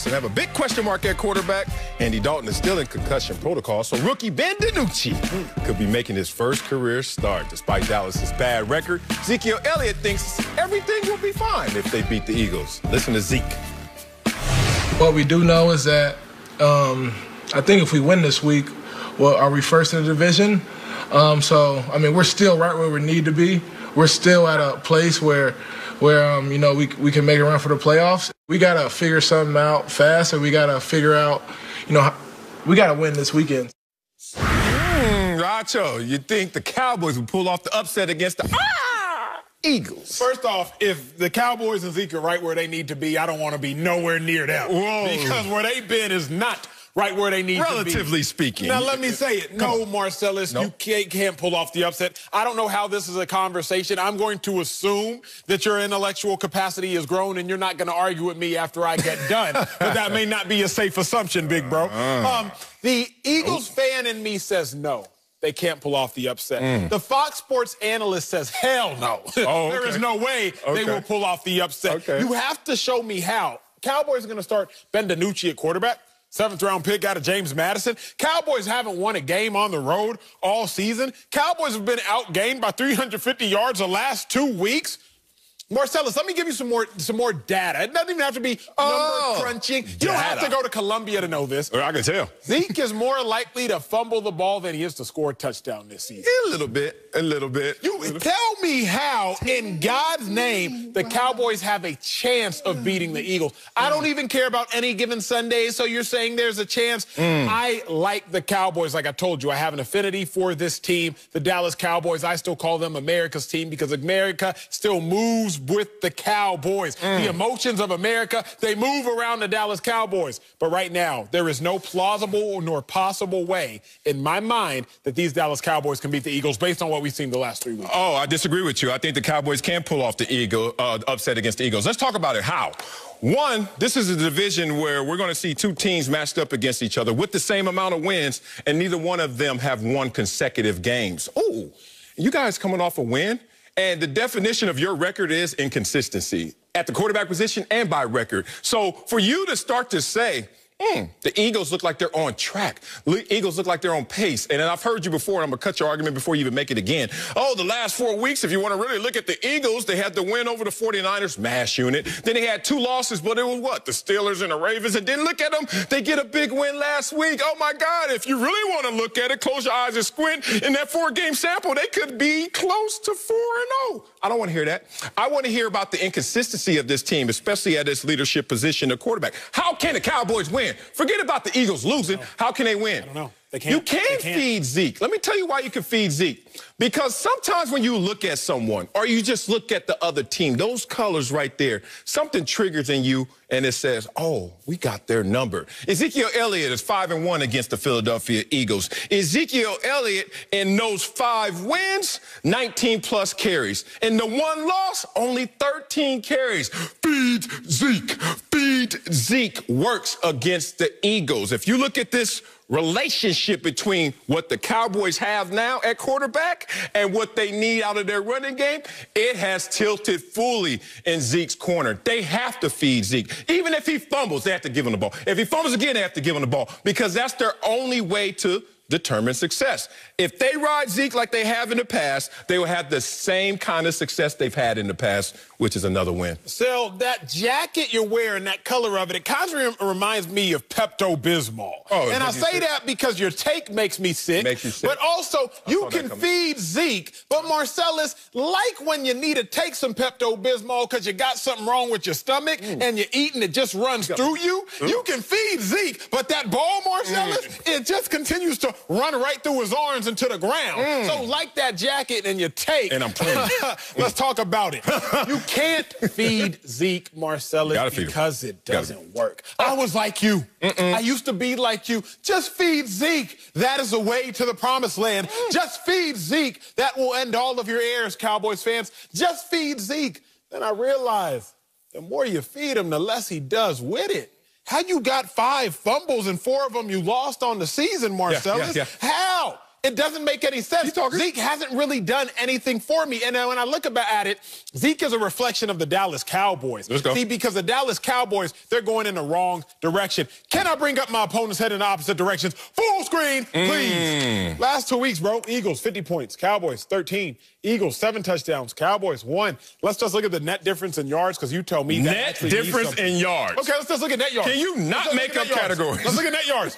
and have a big question mark at quarterback. Andy Dalton is still in concussion protocol, so rookie Ben DiNucci could be making his first career start. Despite Dallas's bad record, Ezekiel Elliott thinks everything will be fine if they beat the Eagles. Listen to Zeke. What we do know is that I think if we win this week, well, are we first in the division? So, I mean, we're still right where we need to be. We're still at a place where you know, we can make a run for the playoffs. We got to figure something out fast, and we got to figure out, you know, we got to win this weekend. Racho, you think the Cowboys will pull off the upset against the Eagles? First off, if the Cowboys and Zeke are right where they need to be, I don't want to be nowhere near them. Whoa. Because where they've been is not right where they need to be. Relatively speaking. Now, let me say it. No, Marcellus, you can't pull off the upset. I don't know how this is a conversation. I'm going to assume that your intellectual capacity has grown and you're not going to argue with me after I get done. But that may not be a safe assumption, big bro. The Eagles fan in me says no. They can't pull off the upset. The Fox Sports analyst says, hell no. There is no way they will pull off the upset. You have to show me how. Cowboys are going to start Ben DiNucci at quarterback. 7th-round pick out of James Madison. Cowboys haven't won a game on the road all season. Cowboys have been outgained by 350 yards the last 2 weeks. Marcellus, let me give you some more data. It doesn't even have to be number crunching. You don't have to go to Columbia to know this. I can tell. Zeke is more likely to fumble the ball than he is to score a touchdown this season. A little bit. You tell me how, in God's name, the Cowboys have a chance of beating the Eagles. I don't even care about any given Sunday, so you're saying there's a chance. I like the Cowboys. Like I told you, I have an affinity for this team, the Dallas Cowboys. I still call them America's team because America still moves with the Cowboys. The emotions of America, they move around the Dallas Cowboys. But right now, there is no plausible nor possible way in my mind that these Dallas Cowboys can beat the Eagles based on what we've seen the last 3 weeks. Oh, I disagree with you. I think the Cowboys can pull off the upset against the Eagles. Let's talk about it. How? One, this is a division where we're going to see two teams matched up against each other with the same amount of wins, and neither one of them have won consecutive games. Oh, you guys coming off a win? And the definition of your record is inconsistency at the quarterback position and by record. So for you to start to say, the Eagles look like they're on track. Eagles look like they're on pace. And I've heard you before, and I'm going to cut your argument before you even make it again. Oh, the last 4 weeks, if you want to really look at the Eagles, they had the win over the 49ers, mash unit. Then they had 2 losses, but it was what? The Steelers and the Ravens. And then look at them. They get a big win last week. Oh, my God. If you really want to look at it, close your eyes and squint. In that 4-game sample, they could be close to 4-0. I don't want to hear that. I want to hear about the inconsistency of this team, especially at its leadership position at quarterback. How can the Cowboys win? Forget about the Eagles losing. How can they win? I don't know. They can't. You can feed Zeke. Let me tell you why you can feed Zeke. Because sometimes when you look at someone or you just look at the other team, those colors right there, something triggers in you and it says, oh, we got their number. Ezekiel Elliott is 5-1 against the Philadelphia Eagles. Ezekiel Elliott in those 5 wins, 19+ carries. In the 1 loss, only 13 carries. Feed Zeke. Feed Zeke works against the Eagles. If you look at this relationship between what the Cowboys have now at quarterback and what they need out of their running game, it has tilted fully in Zeke's corner. They have to feed Zeke. Even if he fumbles, they have to give him the ball. If he fumbles again, they have to give him the ball because that's their only way to determine success. If they ride Zeke like they have in the past, they will have the same kind of success they've had in the past, which is another win. So that jacket you're wearing, that color of it, it kind of reminds me of Pepto-Bismol. Oh, and I say that because your take makes me sick. Makes you sick. But also, you can feed Zeke. But Marcellus, like when you need to take some Pepto-Bismol because you got something wrong with your stomach and you're eating, it just runs through you, you can feed Zeke. But that ball, Marcellus, it just continues to run right through his arms into the ground. So like that jacket and your take. And I'm playing. Let's talk about it. You can't feed Zeke, Marcellus, because it doesn't work. I was like you. I used to be like you. Just feed Zeke. That is the way to the promised land. Just feed Zeke. That will end all of your errors, Cowboys fans. Just feed Zeke. Then I realized the more you feed him, the less he does with it. How you got 5 fumbles and 4 of them you lost on the season, Marcellus? How? It doesn't make any sense. Zeke hasn't really done anything for me. And when I look at it, Zeke is a reflection of the Dallas Cowboys. Let's go. See, because the Dallas Cowboys, they're going in the wrong direction. Can I bring up my opponent's head in the opposite directions? Full screen, please. Last 2 weeks, bro. Eagles, 50 points. Cowboys, 13. Eagles, 7 touchdowns. Cowboys, 1. Let's just look at the net difference in yards, because you tell me that net difference in yards. Okay, let's just look at net yards. Can you not make up categories? Let's look at net yards.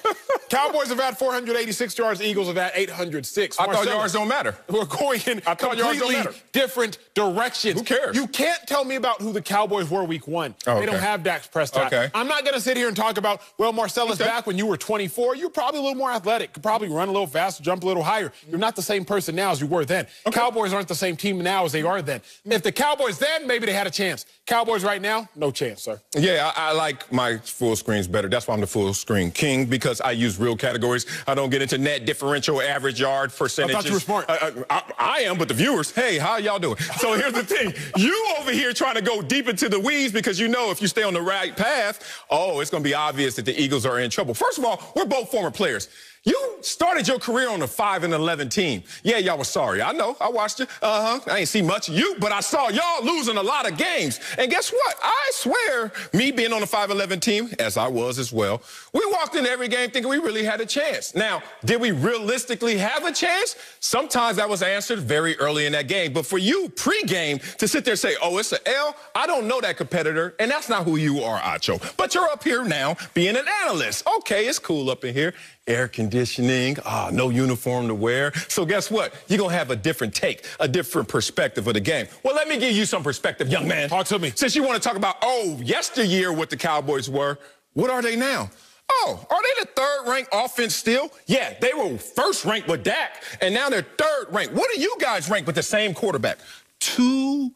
Cowboys have had 486 yards. Eagles have had 806. I thought yards don't matter. We're going in completely different directions. Who cares? You can't tell me about who the Cowboys were week 1. They don't have Dak Prescott. I'm not going to sit here and talk about, well, Marcellus, back when you were 24, you're probably a little more athletic. Could probably run a little faster, jump a little higher. You're not the same person now as you were then. Cowboys aren't the same team now as they are then. If the Cowboys then, maybe they had a chance. Cowboys right now, no chance, sir. Yeah, I like my full screens better. That's why I'm the full screen king, because I use real categories. I don't get into net differential, average yard percentages. I thought you were smart. I am, but the viewers, hey, how y'all doing? So here's the thing. You over here trying to go deep into the weeds because you know if you stay on the right path, oh, it's going to be obvious that the Eagles are in trouble. First of all, we're both former players. You started your career on a 5-11 team. Yeah, y'all were sorry. I know. I watched you. I ain't see much of you, but I saw y'all losing a lot of games. And guess what? I swear, me being on a 5-11 team, as I was as well, we walked into every game thinking we really had a chance. Now, did we realistically have a chance? Sometimes that was answered very early in that game. But for you, pre-game, to sit there and say, oh, it's an L, I don't know that competitor, and that's not who you are, Acho. But you're up here now being an analyst. Okay, it's cool up in here. Air conditioning, no uniform to wear. So guess what? You're going to have a different take, a different perspective of the game. Well, let me give you some perspective, young man. Talk to me. Since you want to talk about, yesteryear what the Cowboys were, what are they now? Oh, are they the third-ranked offense still? Yeah, they were first-ranked with Dak, and now they're third-ranked. What do you guys rank with the same quarterback? 2A?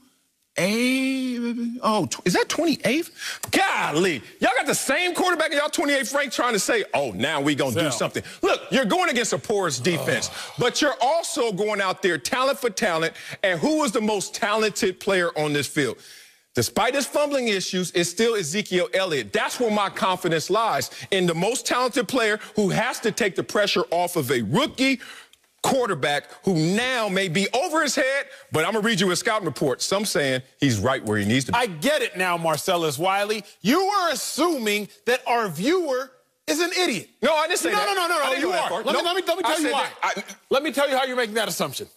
Oh, is that 28th? Golly, y'all got the same quarterback and y'all 28th ranked trying to say, oh, now we gonna do something. Look, you're going against a porous defense, but you're also going out there talent for talent, and who was the most talented player on this field? Despite his fumbling issues, it's still Ezekiel Elliott. That's where my confidence lies, in the most talented player who has to take the pressure off of a rookie quarterback who now may be over his head, but I'm going to read you a scouting report. Some saying he's right where he needs to be. I get it now, Marcellus Wiley. You are assuming that our viewer is an idiot. No, I didn't say that. No, you are. Let me tell you why. Let me tell you how you're making that assumption.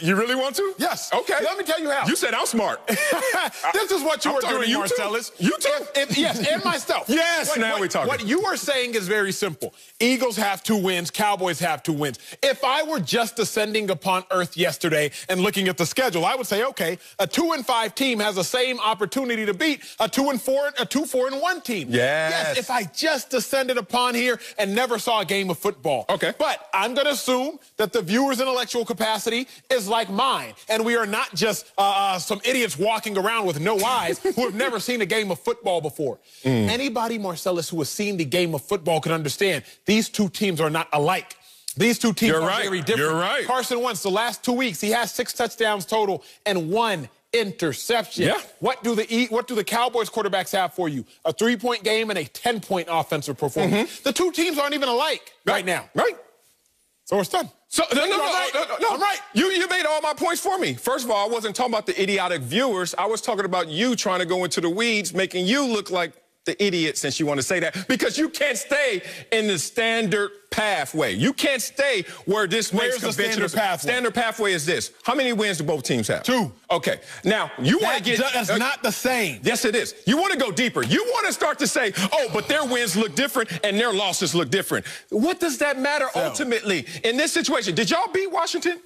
You really want to? Yes. Okay. Let me tell you how. You said I'm smart. This is what you were doing, Marcellus. You too? Yes, and myself. Yes, now we're talking. What you are saying is very simple. Eagles have 2 wins. Cowboys have 2 wins. If I were just descending upon earth yesterday and looking at the schedule, I would say, okay, a 2-5 team has the same opportunity to beat a 2-4-1 team. Yes, if I just descended upon here and never saw a game of football. Okay. But I'm going to assume that the viewer's intellectual capacity is like mine, and we are not just some idiots walking around with no eyes who have never seen a game of football before. Anybody, Marcellus, who has seen the game of football can understand these 2 teams are not alike. These 2 teams are very different. You're right. Carson Wentz, the last 2 weeks, he has 6 touchdowns total and 1 interception. Yeah. What do the Cowboys quarterbacks have for you? A 3-point game and a 10-point offensive performance. The 2 teams aren't even alike right now. Right. So it's done. So, no, I'm right. You made all my points for me. First of all, I wasn't talking about the idiotic viewers. I was talking about you trying to go into the weeds, making you look like the idiot, since you want to say that, because you can't stay in the standard pathway. You can't stay where this makes conventional. Standard pathway? Standard pathway is this. How many wins do both teams have? 2. Okay. Now, you want to get... That's not the same. Yes, it is. You want to go deeper. You want to start to say, oh, but their wins look different and their losses look different. What does that matter ultimately in this situation? Did y'all beat Washington?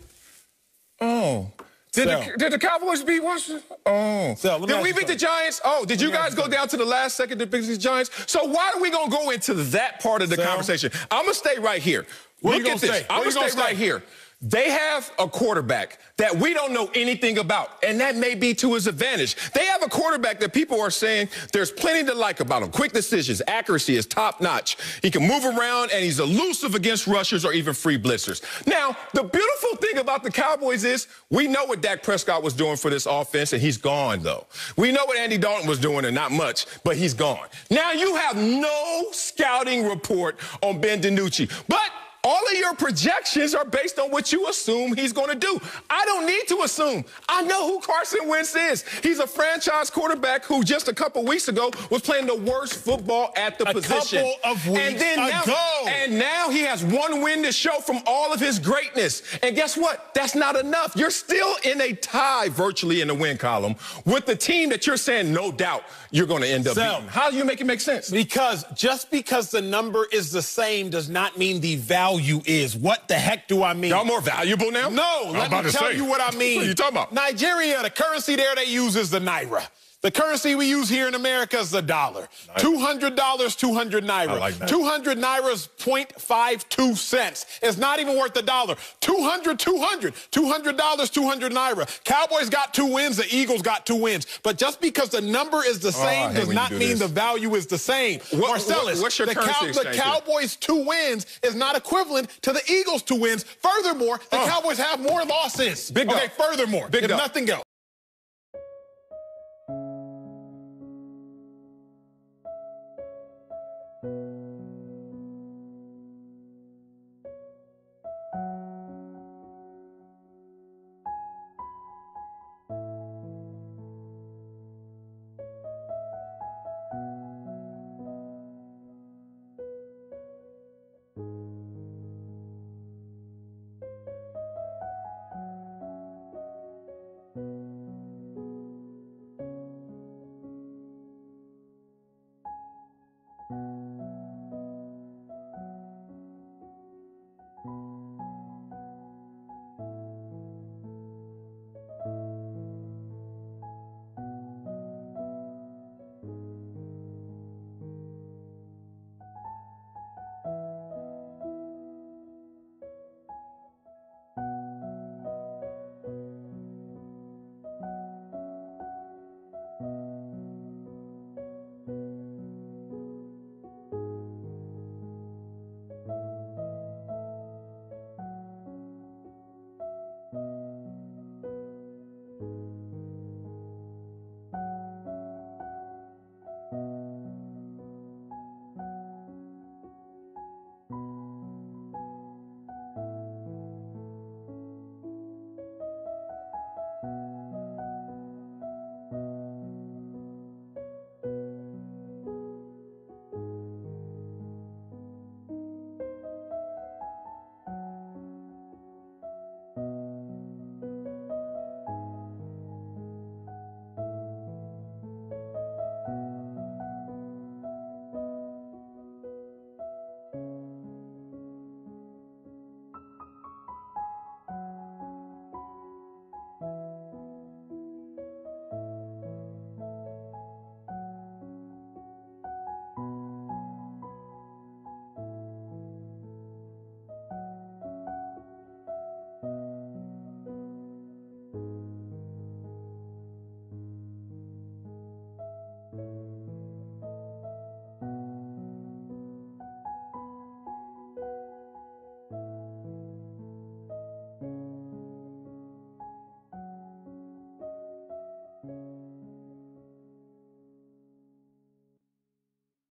Oh. Did the Cowboys beat Washington? Oh. Did we beat the Giants? Oh, did you guys go down to the last second to beat the Giants? So why are we going to go into that part of the conversation? I'm going to stay right here. Look at this. I'm going to stay right here. They have a quarterback that we don't know anything about, and that may be to his advantage. They have a quarterback that people are saying there's plenty to like about him. Quick decisions, accuracy is top-notch. He can move around, and he's elusive against rushers or even free blitzers. Now, the beautiful thing about the Cowboys is we know what Dak Prescott was doing for this offense, and he's gone, though. We know what Andy Dalton was doing, and not much, but he's gone. Now, you have no scouting report on Ben DiNucci, but All of your projections are based on what you assume he's going to do. I don't need to assume. I know who Carson Wentz is. He's a franchise quarterback who just a couple weeks ago was playing the worst football at the position. A couple of weeks ago. And now he has one win to show from all of his greatness. And guess what? That's not enough. You're still in a tie virtually in the win column with the team that you're saying no doubt you're going to end up beating. How do you make it make sense? Because just because the number is the same does not mean the value is. What the heck do I mean? Y'all more valuable now? No, let me tell you what I mean. What are you talking about? Nigeria, the currency there they use is the naira. The currency we use here in America is the dollar. $200, 200 naira. I like that. 200 naira is 0.52 cents. It's not even worth $1. 200, 200. $200, 200 naira. Cowboys got 2 wins. The Eagles got 2 wins. But just because the number is the same does not mean the value is the same. Marcellus, what's your currency exchange? The Cowboys' 2 wins is not equivalent to the Eagles' 2 wins. Furthermore, the Cowboys have more losses. Big okay, furthermore, if nothing else.